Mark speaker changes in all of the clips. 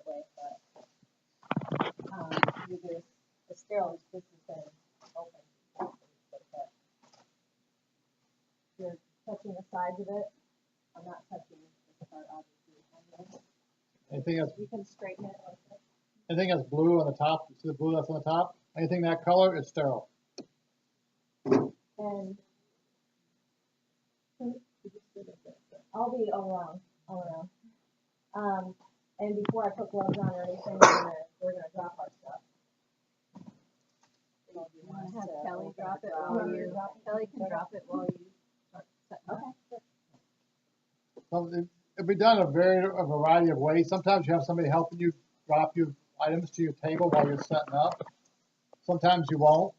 Speaker 1: way, but you do the sterile. This has been open. But you're touching the sides of it. I'm not touching this part, obviously.
Speaker 2: Anything that's
Speaker 1: You can straighten it like this.
Speaker 2: anything that's blue on the top, you see the blue that's on the top? Anything that color is sterile.
Speaker 1: And I'll be all around. And before I put gloves on or anything, we're gonna drop our stuff.
Speaker 3: You want to have Kelly drop it while you. Kelly can drop it while you start setting up.
Speaker 1: Okay.
Speaker 2: So it'll be done a variety of ways. Sometimes you have somebody helping you drop your items to your table while you're setting up. Sometimes you won't.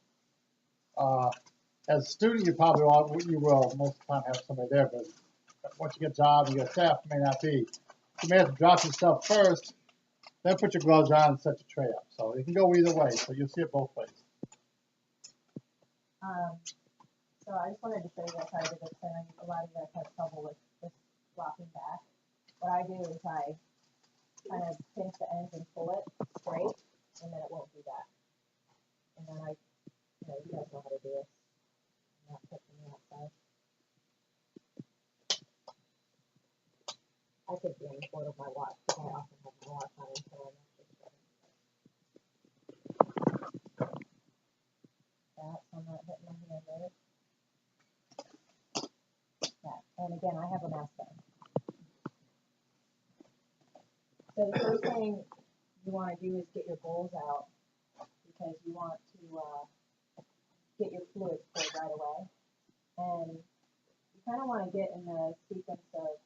Speaker 2: As a student, you probably will most of the time have somebody there, but once you get a job, you get staff, it may not be. You may have to drop your stuff first, then put your gloves on and set your tray up. So it can go either way, so you'll see it both ways.
Speaker 1: So I just wanted to show you guys how to do this, and a lot of you guys have trouble with this flopping back. What I do is I kind of pinch the ends and pull it straight, and then it won't do that. And then you guys know how to do it. I'm not touching the outside. I could be on the board of my watch, because I often have my watch on until I'm actually starting. That, so I'm not hitting my hand with it. That. And again, I have a mask on. So the first thing you want to do is get your bowls out, because you want to get your fluids poured right away. And you kind of want to get in the sequence of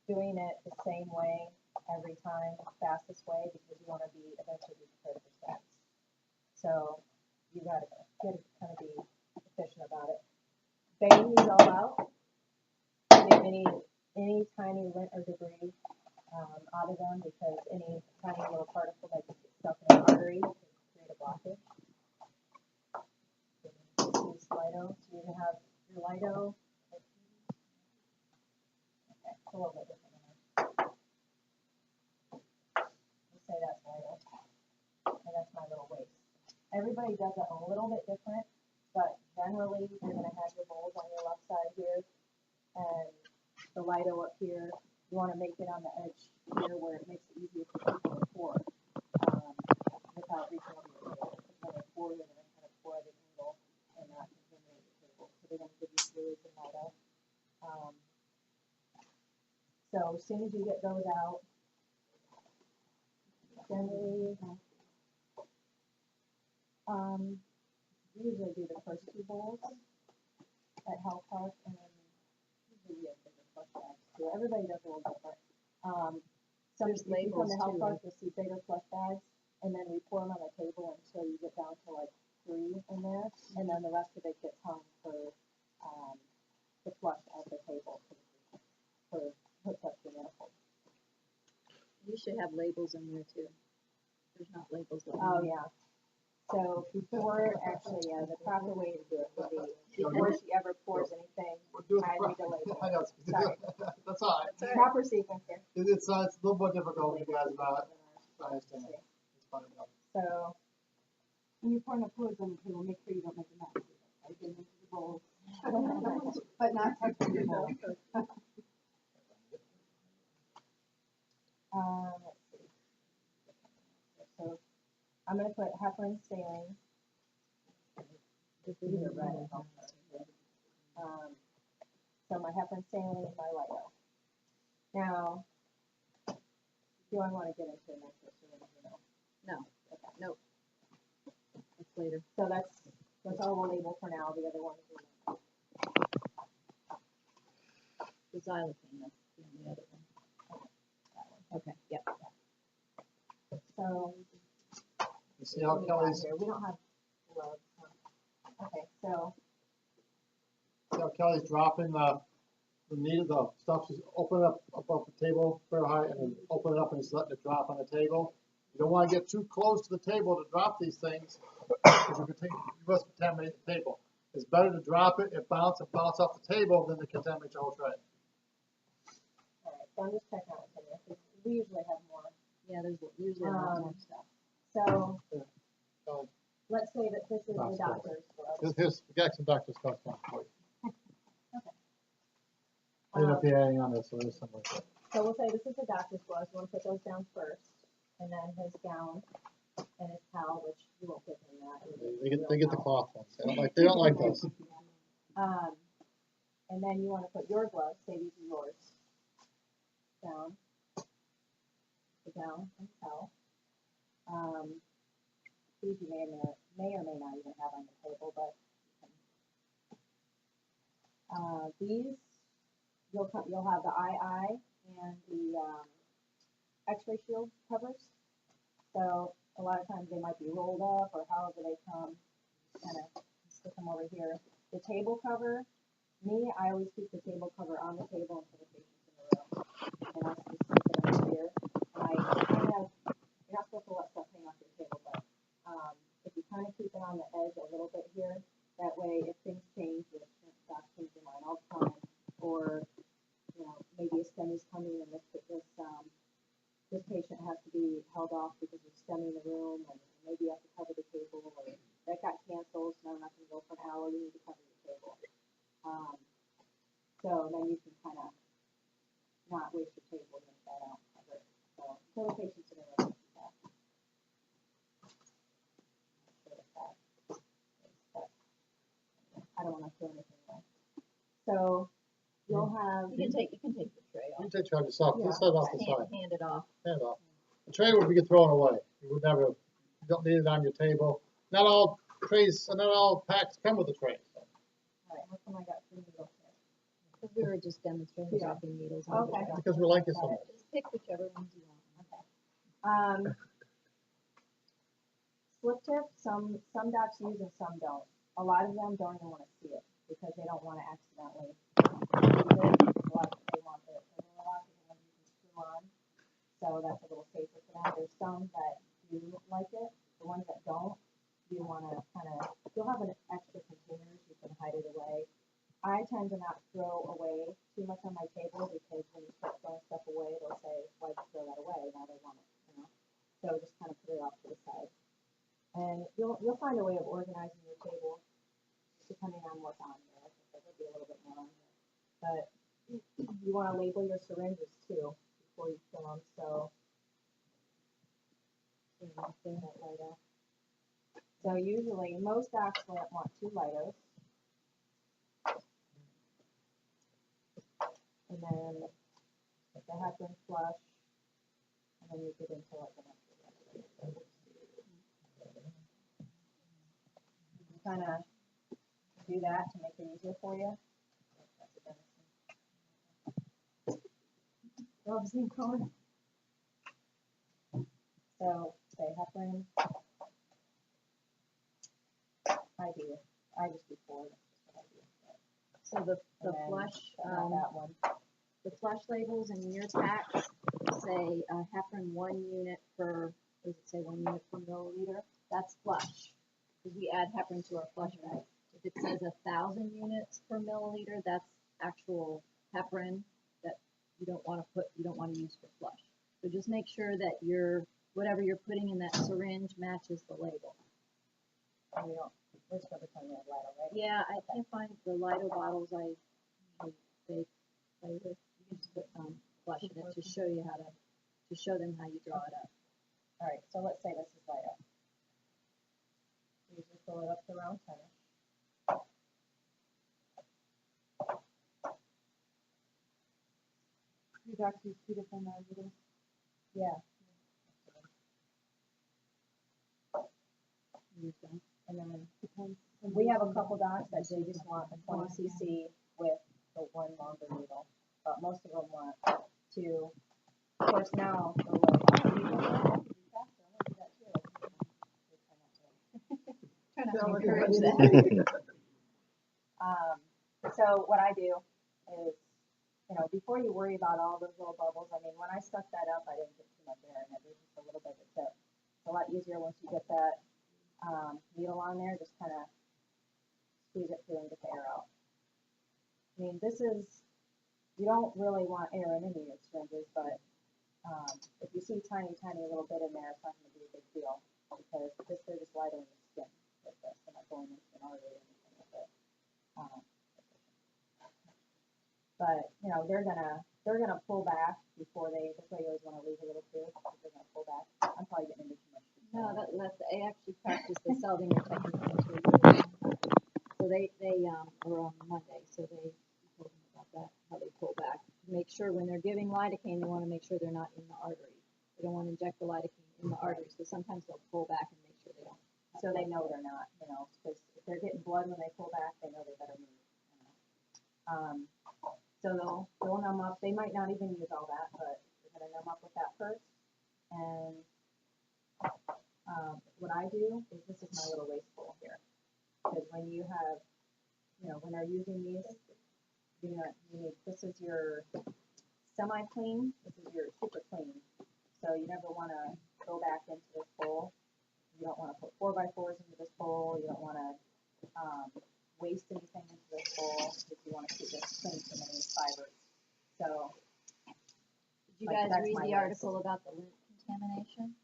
Speaker 1: doing it the same way every time, fastest way, because you want to eventually be prepared for stats. So you got to kind of be efficient about it. Bang these all out. Get any tiny lint or debris out of them, because any tiny little particle that gets stuck in an artery can create a blockage. Use Lido. So you're going to have your Lido. Okay, it's a little bit different. Let's say that's Lido. And that's my little waist. Everybody does it a little bit different, but generally you're going to have your bowls on your left side here, and the Lido up here. You want to make it on the edge here where it makes it easier for people to pour without reaching over your table. When they pour, they're going to kind of pour at an angle and not contaminate the table. So they're going to give you fluids and Lido. So as soon as you get those out, generally, usually do the first two bowls at Health Park, and then usually you have different flush bags too. Everybody does a little different. So if you come to Health Park, you'll see bigger flush bags, and then we pour them on the table until you get down to like 3 in there, and then the rest of it gets hung for the flush at the table for hooked up to the manifold.
Speaker 3: You should have labels in there too. There's not labels.
Speaker 1: Oh yeah. So before, actually, the proper way to do it would be before she ever pours anything, I need to label. Sorry.
Speaker 2: That's all right.
Speaker 1: Proper sequence here.
Speaker 2: It's a little more difficult for you guys, but I understand. It's fun enough.
Speaker 1: So when you're pouring the fluids on the table, make sure you don't make a mess. I get into the bowl, but not touching the bowl. Let's see. So I'm going to put heparin saline. These are red. So my heparin saline and my Lido. Now, do I want to get into nitrous or anything else?
Speaker 3: No. Okay. Nope. That's later.
Speaker 1: So that's all we'll label for now. The other ones will.
Speaker 3: The xylophane, that's the other one. Okay, yep.
Speaker 1: So,
Speaker 2: You see how Kelly's
Speaker 1: we don't have gloves. Okay, so.
Speaker 2: See how Kelly's dropping the stuff. She's opening up above the table very high, and then open it up and just letting it drop on the table. You don't want to get too close to the table to drop these things, because you must contaminate the table. It's better to drop it and bounce off the table than to contaminate your whole tray.
Speaker 1: All right, so I'm just checking out the video, because we usually have more
Speaker 3: Yeah, there's usually a lot more stuff.
Speaker 1: So,
Speaker 2: So,
Speaker 1: let's say that this is the
Speaker 2: Doctor's glove.
Speaker 1: doctor's glove.
Speaker 2: Here's, we got some doctor stuff down for you. I
Speaker 1: Um,
Speaker 2: ended up adding on this, so there's some.
Speaker 1: So we'll say this is the doctor's gloves, you wanna put those down first, and then his gown and his towel, which you won't give him that.
Speaker 2: They get the cloth ones. They don't like those.
Speaker 1: And then you wanna put your gloves, say these are yours, down. The gown and towel. These you may or may not even have on the table, but these, you'll have the II and the X-ray shield covers. So a lot of times they might be rolled up or however they come, kind of stick them over here. The table cover, I always keep the table cover on the table until the patient's in the room. And I just stick it up here. And I kind of, you're not supposed to let stuff hang off your table, but if you kind of keep it on the edge a little bit here, that way if things change, the docs change their mind all the time, or maybe a STEMI's coming and this patient has to be held off because there's STEMI in the room, and maybe you have to cover the table, or that got canceled, so now I'm not going to go for an hour, you need to cover the table. So then you can kind of not waste your table and that out, cover it. So until the patient's in the room, I don't want to throw anything away. So you'll have.
Speaker 3: You can take the tray
Speaker 2: You
Speaker 3: off.
Speaker 2: take charge yourself. Just set it off the side.
Speaker 3: Hand it off.
Speaker 2: Hand it off. The tray would be thrown away. You would never. You don't need it on your table. Not all trays, not all packs come with a tray. So.
Speaker 1: All right, how come I got 3 needles here?
Speaker 3: Because we were just demonstrating
Speaker 1: Yeah.
Speaker 3: dropping needles on the
Speaker 1: Okay.
Speaker 3: tray.
Speaker 2: Because we like it so much.
Speaker 3: Just pick whichever ones you want.
Speaker 1: Slip tip, some docs use and some don't. A lot of them don't even want to see it because they don't want to accidentally use it. A lot of people want it. A lot of people want to screw on, so that's a little safer for them. There's some that do like it. The ones that don't, you want to you'll have an extra container, you can hide it away. I tend to not throw away too much on my table because when you start throwing stuff away, they'll say, why'd you throw that away? Now they want it, So just kind of put it off to the side. And you'll find a way of organizing your table depending on what's on there. I think there'll be a little bit more on there. But you want to label your syringes too before you fill them. So usually most docs want 2 Lidos. And then the heparin flush, and then you get into like an extra. Kind of do that to make it easier for you. So say heparin. I just do 4.
Speaker 3: So the
Speaker 1: And then
Speaker 3: flush,
Speaker 1: that one.
Speaker 3: the flush labels in your packs say heparin 1 unit per, does it say 1 unit per milliliter? That's flush, because we add heparin to our flush bag. If it says 1,000 units per milliliter, that's actual heparin that you don't want to use for flush. So just make sure that whatever you're putting in that syringe matches the label.
Speaker 1: We're supposed to tell you Lido, right?
Speaker 3: Yeah, I can't find the Lido bottles. I usually bake flavor. You can just put flush in it to show you to show them how you draw it up.
Speaker 1: All right, so let's say this is Lido. You just fill it up to around 10. You got to use 2 different needles? Yeah. And then we have a couple docs that they just want the 20 cc with the 1 longer needle, but most of them want 2. Of course, now they're like, oh, you don't want to do faster. I want to do that too.
Speaker 3: Try not to
Speaker 2: Yeah,
Speaker 3: encourage
Speaker 2: like
Speaker 3: that.
Speaker 1: So what I do is, before you worry about all those little bubbles, I mean, when I stuck that up, I didn't get too much air in it. There's just a little bit of tip. It's a lot easier once you get that needle on there, just kind of squeeze it through and get the air out. I mean, you don't really want air in any of your syringes, but If you see tiny little bit in there, it's not gonna be a big deal, because they're just lighter in the skin with this, they're not going into an artery or anything with it. Um, But, you know, they're gonna pull back before that's why you always wanna leave a little too, because they're gonna pull back. I'm probably getting into too much
Speaker 3: No,
Speaker 1: detail.
Speaker 3: I actually practiced the Seldinger technique for a really long time. So they were on Monday, so they told me about that, how they pull back. Make sure when they're giving lidocaine, they wanna make sure they're not in the artery. They don't wanna inject the lidocaine in the artery, so sometimes they'll pull back and make sure they don't.
Speaker 1: So they know they're not, you know, because if they're getting blood when they pull back, they know they better move, you know. So they'll numb up, they might not even use all that, but they're gonna numb up with that first. And, what I do is, this is my little waste bowl here, because when you have, you know, when they're using these, you know, this is your semi-clean, this is your super clean. So you never wanna go back into this bowl. You don't wanna put 4x4s into this bowl, you don't wanna, waste anything into this bowl, if you wanna keep this clean from any fibers. So,
Speaker 3: Did you
Speaker 1: Like,
Speaker 3: guys
Speaker 1: that's
Speaker 3: read
Speaker 1: my
Speaker 3: the
Speaker 1: list.
Speaker 3: article about the lint contamination?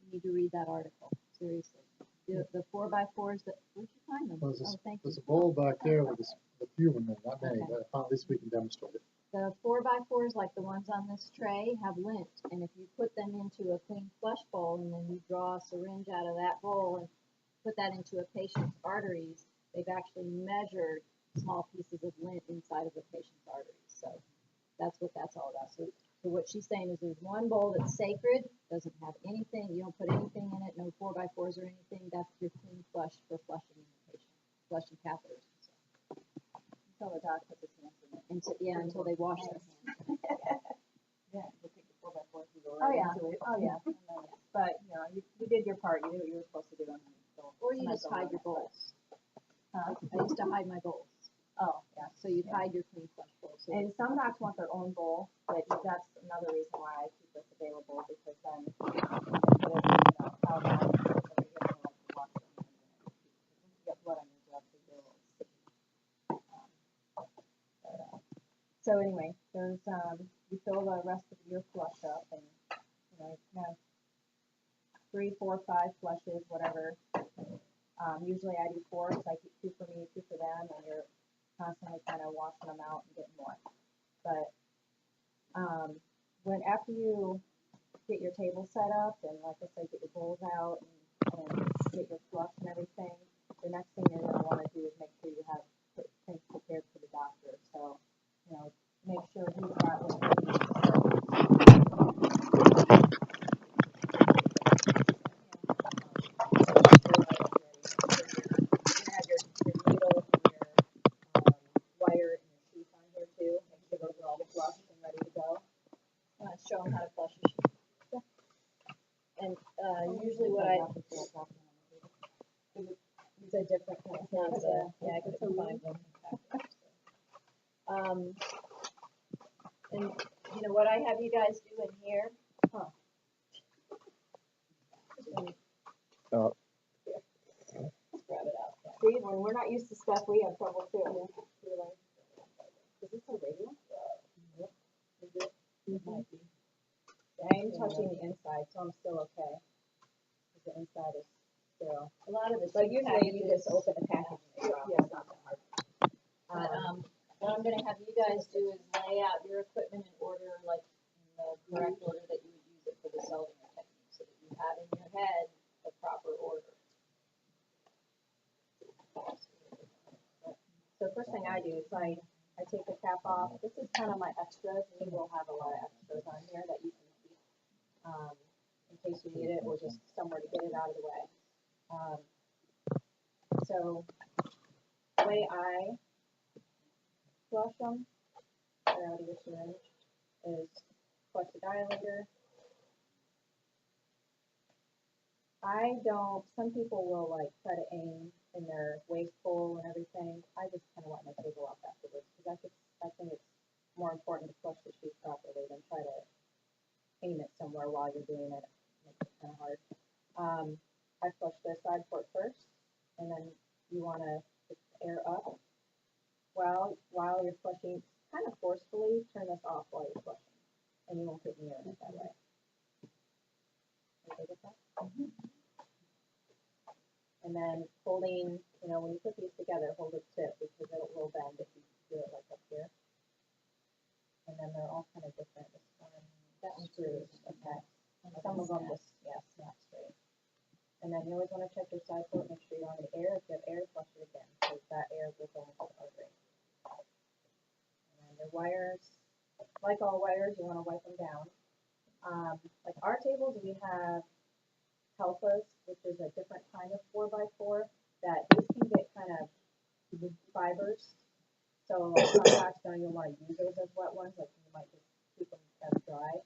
Speaker 3: You need to read that article, seriously. The 4x4s that, where'd you find them?
Speaker 2: There's
Speaker 3: Oh, thank you.
Speaker 2: there's a bowl back there with a few in there, not many,
Speaker 3: Okay.
Speaker 2: but I found at least we can demonstrate it.
Speaker 3: The 4x4s, like the ones on this tray, have lint, and if you put them into a clean flush bowl and then you draw a syringe out of that bowl and put that into a patient's arteries, they've actually measured small pieces of lint inside of a patient's arteries. So that's what that's all about. So what she's saying is there's one bowl that's sacred, doesn't have anything, you don't put anything in it, no 4x4s or anything. That's your clean flush for flushing in the patient, flushing catheters.
Speaker 1: until the doc puts his hands in it.
Speaker 3: Until they wash their hands.
Speaker 1: Yeah, we'll take the 4x4 and go
Speaker 3: Oh,
Speaker 1: right
Speaker 3: yeah.
Speaker 1: into it. Oh, yeah. And then, but, you know, you did your part, you did what you were supposed to do. And so
Speaker 3: Or you
Speaker 1: sometimes
Speaker 3: just
Speaker 1: they'll
Speaker 3: hide
Speaker 1: run
Speaker 3: your
Speaker 1: it, but-
Speaker 3: bowls.
Speaker 1: Huh?
Speaker 3: I used to hide my bowls.
Speaker 1: Oh, yeah.
Speaker 3: So you'd
Speaker 1: Yeah.
Speaker 3: hide your clean flush bowls. So
Speaker 1: And some docs want their own bowl, but that's another reason why I keep this available, because then instead of, you know, how long you're gonna get to wash your hands in it. Once you get blood on your gloves, they get a little sticky. So anyway, there's, you fill the rest of your flush up, and, you know, you have 3, 4, 5 flushes, whatever. Usually I do 4, because I keep 2 for me, 2 for them, and you're constantly kind of washing them out and getting more. But, after you get your table set up, and like I said, get your bowls out, and get your flush and everything, the next thing you're gonna wanna do is make sure you have things prepared for the doctor. So, you know, make sure he's got what he needs. Wire and your sheath on here too. Make sure those are all flushed and ready to go.
Speaker 3: show them how to flush your sheet. And usually what I,
Speaker 1: It's a different kind of thing.
Speaker 3: yeah, I couldn't find one. And you know what I have you guys do in here?
Speaker 2: Oh.
Speaker 3: Let's grab it out.
Speaker 1: See, when we're not used to stuff, we have trouble too. We're like, is this a radio? I am touching the inside, so I'm still okay. 'Cause the inside is still.
Speaker 3: A lot of the
Speaker 1: But
Speaker 3: sheet
Speaker 1: usually you
Speaker 3: packages-
Speaker 1: just open the package and they drop.
Speaker 3: Yeah.
Speaker 1: It's not that hard.
Speaker 3: But, what I'm gonna have you guys do is lay out your equipment in order, like in the correct order that you would use it for the Seldinger technique, so that you have in your head the proper order.
Speaker 1: So first thing I do is I take the cap off. This is kind of my extras. We will have a lot of extras on here that you can keep, in case you need it, or just somewhere to get it out of the way. So the way I flush them, or out of your syringe, is flush the dilator. Some people will like try to aim in their waste bowl and everything. I just kind of wipe my table off afterwards, because I think it's more important to flush the sheet properly than try to aim it somewhere while you're doing it. It makes it kind of hard. I flush the side port first, and then you want to air up while you're flushing, kind of forcefully turn this off while you're flushing. and you won't put near in it that way. Okay with that? And then holding, when you put these together, hold it stiff because it will bend if you do it like up here. And then they're all kind of different. This one, that one screws, okay. And some of them just, snap straight. And then you always want to check your side port, make sure you don't have any air. If you have air, flush it again, because that air will go into the artery. And then your wires, like all wires, you want to wipe them down. Like our tables, we have Telfas, which is a different kind of 4x4, that these can get kind of fibers. So sometimes don't even want to use those as wet ones, like you might just keep them as dry.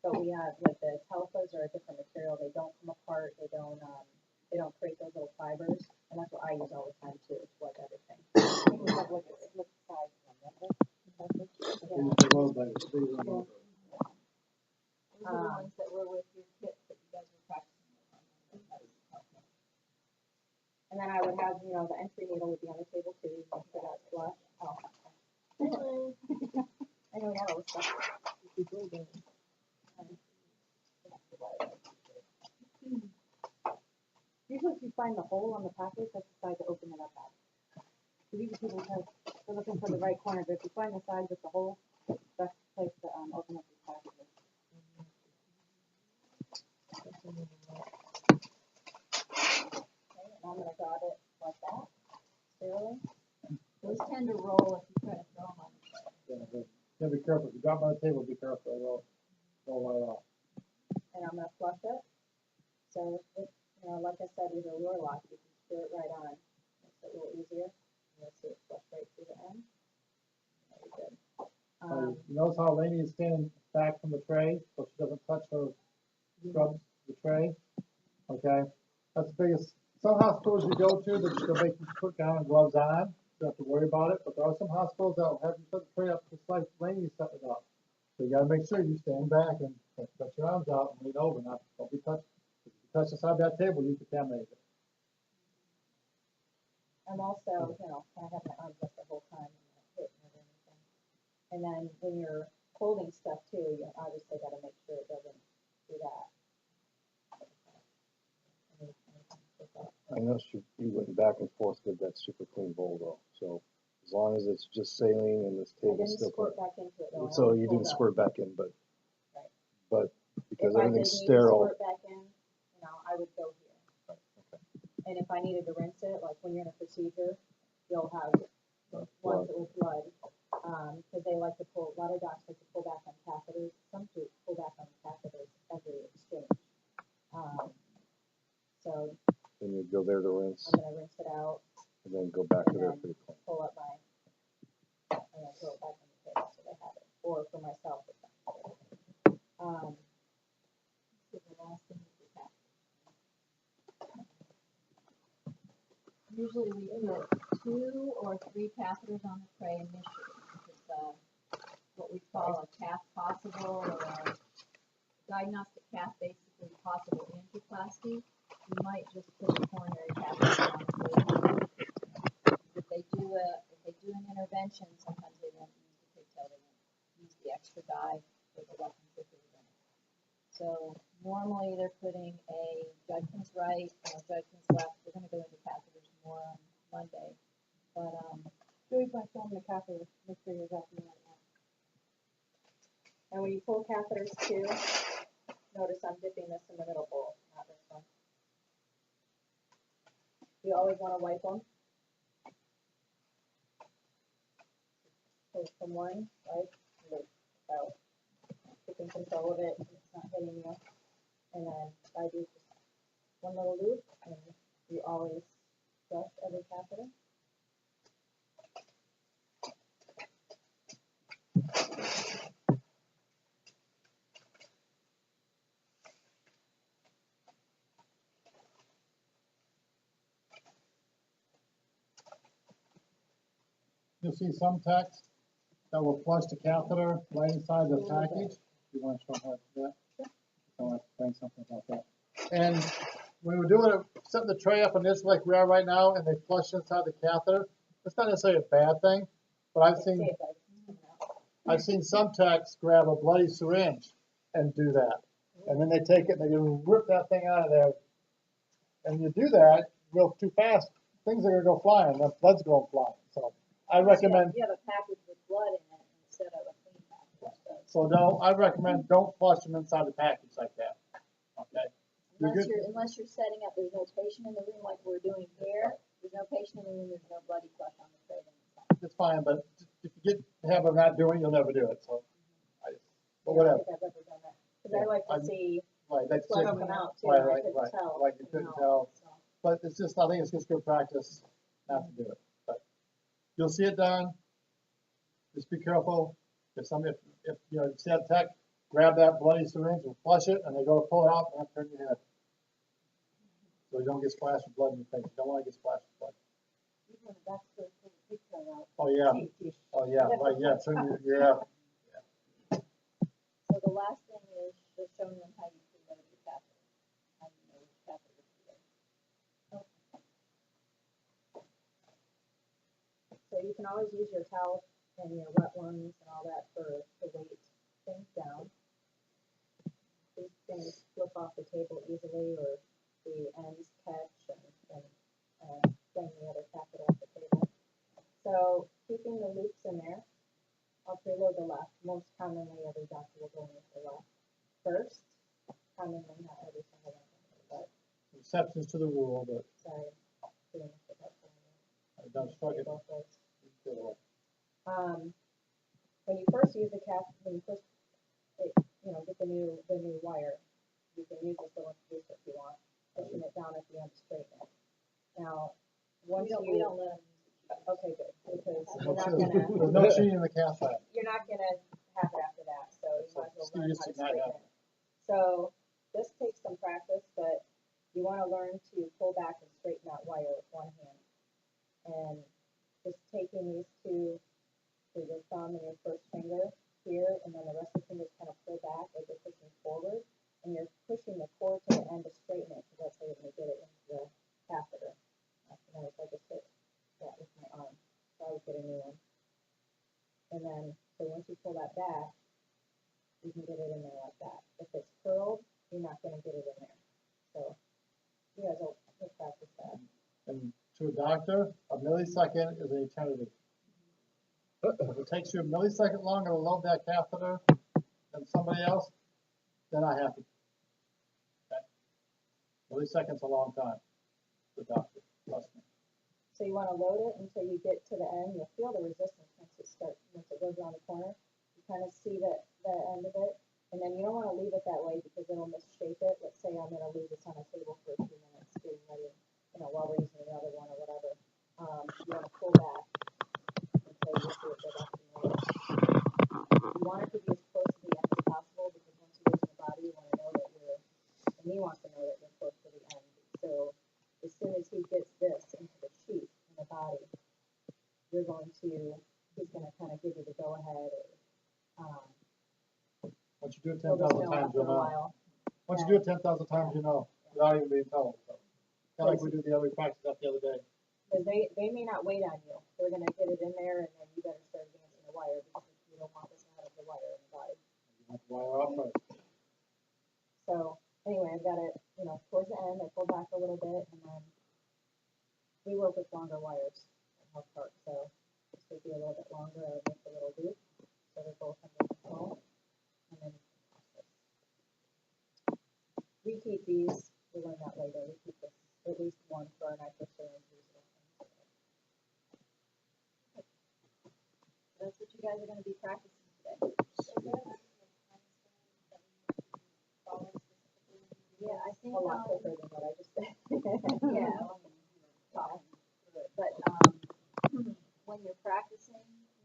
Speaker 1: But we have, like the Telfas are a different material, they don't come apart, they don't create those little fibers, and that's what I use all the time too, to wipe everything. We have like a slip side one, remember?
Speaker 3: Those are the ones that were with your kits that you guys were practicing on.
Speaker 1: And then I would have, the entry needle would be on the table too, you can put out flush. Oh. I know that all stuff. Usually if you find the hole on the package, that's the side to open it up at. Usually people they're looking for the right corner, but if you find the side with the hole, that's the place to open up these packages. Okay, and I'm gonna dot it like that, sterilely.
Speaker 3: Those tend to roll if you try to throw them on the tray.
Speaker 2: Yeah, be careful, if you drop on the table, be careful, it'll roll right off.
Speaker 1: And I'm gonna flush it. So, like I said, with a lure lock, you can screw it right on. Makes it a little easier. You'll see it flush right through the end. Very good.
Speaker 2: You notice how Lainey is standing back from the tray, so she doesn't touch her scrub the tray? Okay, that's the biggest. Some hospitals you go to, they'll make you put down gloves on, you don't have to worry about it, but there are some hospitals that will have you set the tray up just like Lainey set it up. So you gotta make sure you stand back and stretch your arms out and lean over, don't be touched. If you touch the side of that table, you contaminate it.
Speaker 1: I'm also, I have my arms up the whole time and not hitting it or anything. And then when you're holding stuff too, you obviously gotta make sure it doesn't do that.
Speaker 4: I noticed you went back and forth with that super clean bowl though, so as long as it's just saline and this
Speaker 1: I
Speaker 4: table's
Speaker 1: didn't
Speaker 4: still
Speaker 1: squirt back into it though. I
Speaker 4: so
Speaker 1: only
Speaker 4: you
Speaker 1: pulled
Speaker 4: didn't
Speaker 1: up.
Speaker 4: squirt back in, but
Speaker 1: Right.
Speaker 4: but because
Speaker 1: If I
Speaker 4: everything's
Speaker 1: did need to
Speaker 4: sterile.
Speaker 1: squirt back in, I would go here.
Speaker 4: Right, okay.
Speaker 1: And if I needed to rinse it, like when you're in a procedure, you'll have ones that with blood, because they like to pull, a lot of docs like to pull back on catheters. Some do pull back on catheters every exchange. So
Speaker 4: Then you go there to rinse
Speaker 1: I'm gonna rinse it out,
Speaker 4: and then go back to
Speaker 1: and
Speaker 4: there
Speaker 1: then
Speaker 4: pretty clean.
Speaker 1: pull up and then throw it back on the table so they have it, or for myself. If that's
Speaker 3: The last thing is the cap. Usually we put 2 or 3 catheters on the tray initially. It's what we call a cath possible or a diagnostic cath, basically possible angioplasty. You might just put a coronary catheter on the table. If they do an intervention, sometimes they won't use the pigtail, they won't use the extra dye or the rough and thicker in it. So normally they're putting a Judkins right and a Judkins left. We're going to go into catheters more on Monday. But
Speaker 1: Joey's not showing the catheter, make sure you're exactly right now. And when you pull catheters too, notice I'm dipping this in the middle bowl, not this one. You always want to wipe them. So from one, right, loop out. Taking control of it, it's not hitting you. And then I do just one little loop, and you always brush every catheter.
Speaker 2: You'll see some text that will flush the catheter right inside the package. You want to show how to do that? I want to explain something about that. And when we're doing it, setting the tray up initially like we are right now, and they flush inside the catheter, it's not necessarily a bad thing, but I've seen, I've seen some techs grab a bloody syringe and do that. And then they take it and they rip that thing out of there. And you do that real too fast, things are gonna go flying, the blood's going flying. So I recommend,
Speaker 3: You have a package with blood in it instead of a clean package.
Speaker 2: so I recommend don't flush them inside the package like that. Okay? You're good.
Speaker 3: Unless you're setting up, there's no patient in the room like we're doing here, there's no patient in the room, there's no bloody flush on the tray.
Speaker 2: It's fine, but if you get the habit of not doing it, you'll never do it, so. But
Speaker 1: I
Speaker 2: whatever,
Speaker 1: don't think I've ever done that, cause I like to
Speaker 2: I'm-
Speaker 1: see
Speaker 2: right, that's
Speaker 1: blood
Speaker 2: just,
Speaker 1: come out too,
Speaker 2: right,
Speaker 1: and I
Speaker 2: right,
Speaker 1: couldn't
Speaker 2: right.
Speaker 1: tell.
Speaker 2: Like you couldn't tell.
Speaker 1: So.
Speaker 2: but it's just, I think it's just good practice not to do it. But you'll see it done, just be careful, if you know, see a tech, grab that bloody syringe and flush it, and they go to pull it out, and turn your head. So you don't get splashed with blood in your face, you don't wanna get splashed with blood.
Speaker 1: Even if that's the picture out.
Speaker 2: Oh, yeah, oh, yeah, right, yeah, turn your, yeah.
Speaker 3: So the last thing is just showing them how you preload your catheter. How you know which catheter to preload.
Speaker 1: So you can always use your towel and your wet ones and all that to weight things down. These things flip off the table easily, or the ends catch and bring the other catheter off the table. So keeping the loops in there, I'll preload the left. Most commonly, every doctor will go in with the left first. Commonly, not every single one, but
Speaker 2: Exceptions to the rule, but
Speaker 1: sorry, doing this without
Speaker 2: I don't struggle.
Speaker 1: both ways. When you first use the when you first, get the new wire, you can use this little piece if you want, pushing it down at the end to straighten it. Now, once
Speaker 3: We don't let them use it.
Speaker 1: okay, good, because
Speaker 2: There's no cheating in the cath lab.
Speaker 1: you're not gonna have it after that, so you might as well
Speaker 2: Steve
Speaker 1: learn
Speaker 2: used
Speaker 1: how
Speaker 2: to
Speaker 1: to
Speaker 2: not
Speaker 1: straighten
Speaker 2: have
Speaker 1: it. So, this takes some practice, but you wanna learn to pull back and straighten that wire with one hand. And just taking these two, so your thumb and your first finger here, and then the rest of the fingers kind of pull back as you're pushing forward, and you're pushing the cord to the end to straighten it, because that's how you're gonna get it into the catheter. And then if I just hit that with my arm, so I would get a new one. And then, so once you pull that back, you can get it in there like that. If it's curled, you're not gonna get it in there. So, you guys will practice that.
Speaker 2: And to a doctor, a millisecond is an eternity. If it takes you a millisecond longer to load that catheter than somebody else, then I have to. Okay? Millisecond's a long time for a doctor, trust me.
Speaker 1: So you wanna load it until you get to the end, you'll feel the resistance once it goes around the corner. You kind of see the end of it, and then you don't wanna leave it that way because it'll misshape it. Let's say I'm gonna leave this on a table for a few minutes, getting ready, while we're using the other one or whatever. You wanna pull back until you see it go back to normal. You want it to be as close to the end as possible, because once you get to the body, you wanna know that and he wants to know that you're close to the end. So as soon as he gets this into the sheath in the body, he's gonna kind of give you the go ahead, or,
Speaker 2: Once you do it
Speaker 1: he'll
Speaker 2: 10,000
Speaker 1: just know
Speaker 2: times,
Speaker 1: after
Speaker 2: you'll
Speaker 1: a
Speaker 2: know.
Speaker 1: while.
Speaker 2: Once you do it 10,000 times, you know, without even being told. So, kind of like we did the other practice that the other day.
Speaker 1: Because they may not wait on you, they're gonna get it in there, and then you better start dancing the wire, because you don't want this out of the wire in the body.
Speaker 2: You have to wire up first.
Speaker 1: So, anyway, I've got it, towards the end, I pull back a little bit, and then we work with longer wires in health part, so this would be a little bit longer, I would make a little loop, so they're both under control, and then you can toss this. We keep these, we'll learn that later, we keep this, at least one for our nitrosyringes. That's what you guys are gonna be practicing today. Yeah, I think, a lot quicker than what I just said.
Speaker 3: Yeah, but, when you're practicing,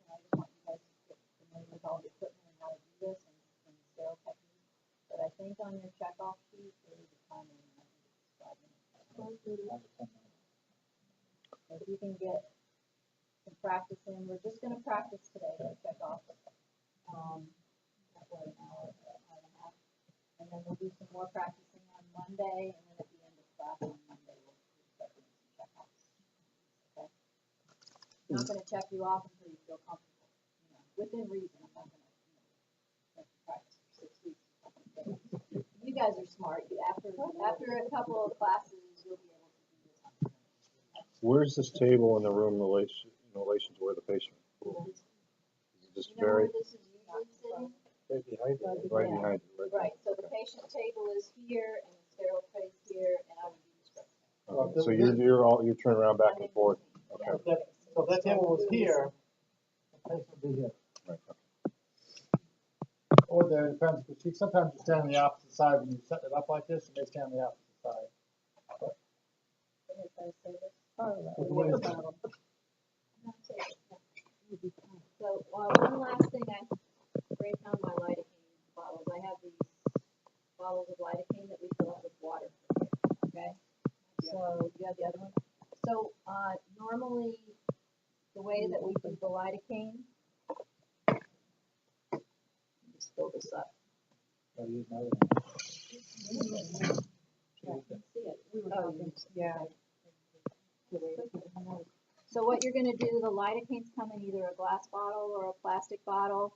Speaker 3: I just want you guys to get familiar with all the equipment and how to do this and sterile techniques. But I think on your checkoff sheet, there is a timing, and I think it's 5 minutes. So if you can get some practice in, we're just gonna practice today, check off. That way, an hour and a half. And then we'll do some more practicing on Monday, and then at the end of class on Monday, we'll start doing some check-offs. Okay? I'm not gonna check you off until you feel comfortable, within reason. I'm not guys are smart. After a couple of classes, you'll be able to do this.
Speaker 4: Where's this table in the room in relation to where the patient is? Is it just
Speaker 3: You know where
Speaker 4: very,
Speaker 3: this is usually sitting?
Speaker 4: right behind you,
Speaker 3: Yeah.
Speaker 4: right?
Speaker 3: Right, so the patient table is here and the sterile tray is here and I would do the script.
Speaker 4: Okay, so you're turning around back and forth, okay.
Speaker 3: Yeah.
Speaker 2: So if that table was here, the patient would be here.
Speaker 4: Right.
Speaker 2: Or there, depends, because sometimes you stand on the opposite side when you set it up like this, and they stand on the opposite side. With the way it's done.
Speaker 3: So, one last thing, I break down my lidocaine bottles. I have these bottles of lidocaine that we fill up with water, okay? So, you have the other one? So, normally, the way that we do the lidocaine, just fill this up.
Speaker 2: I'll use my other
Speaker 3: Yeah, I can see it.
Speaker 1: Oh, yeah.
Speaker 3: So what you're gonna do, the lidocaines come in either a glass bottle or a plastic bottle,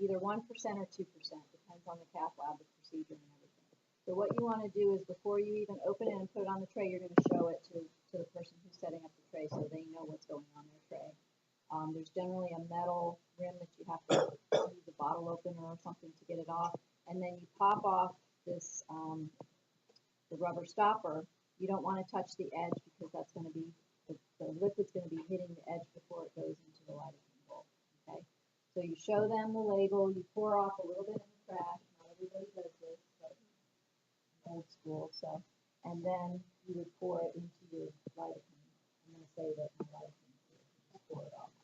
Speaker 3: either 1% or 2%, depends on the cath lab, the procedure and everything. So what you wanna do is before you even open it and put it on the tray, you're gonna show it to the person who's setting up the tray so they know what's going on their tray. There's generally a metal rim that you have to use a bottle opener or something to get it off, and then you pop off this, the rubber stopper. You don't wanna touch the edge because that's gonna be, the liquid's gonna be hitting the edge before it goes into the lidocaine bowl, okay? So you show them the label, you pour off a little bit in the trash, not everybody does this, but old school, so, and then you would pour it into your lidocaine. I'm gonna say that my lidocaine is here, just pour it off.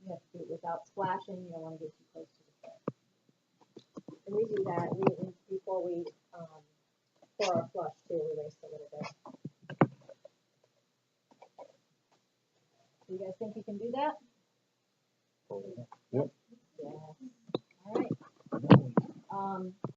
Speaker 3: You have to do it without splashing, you don't wanna get too close to the tray.
Speaker 1: And we do that, before we, pour our flush too, we waste a little bit.
Speaker 3: You guys think you can do that?
Speaker 4: Yep.
Speaker 3: Yeah. All right.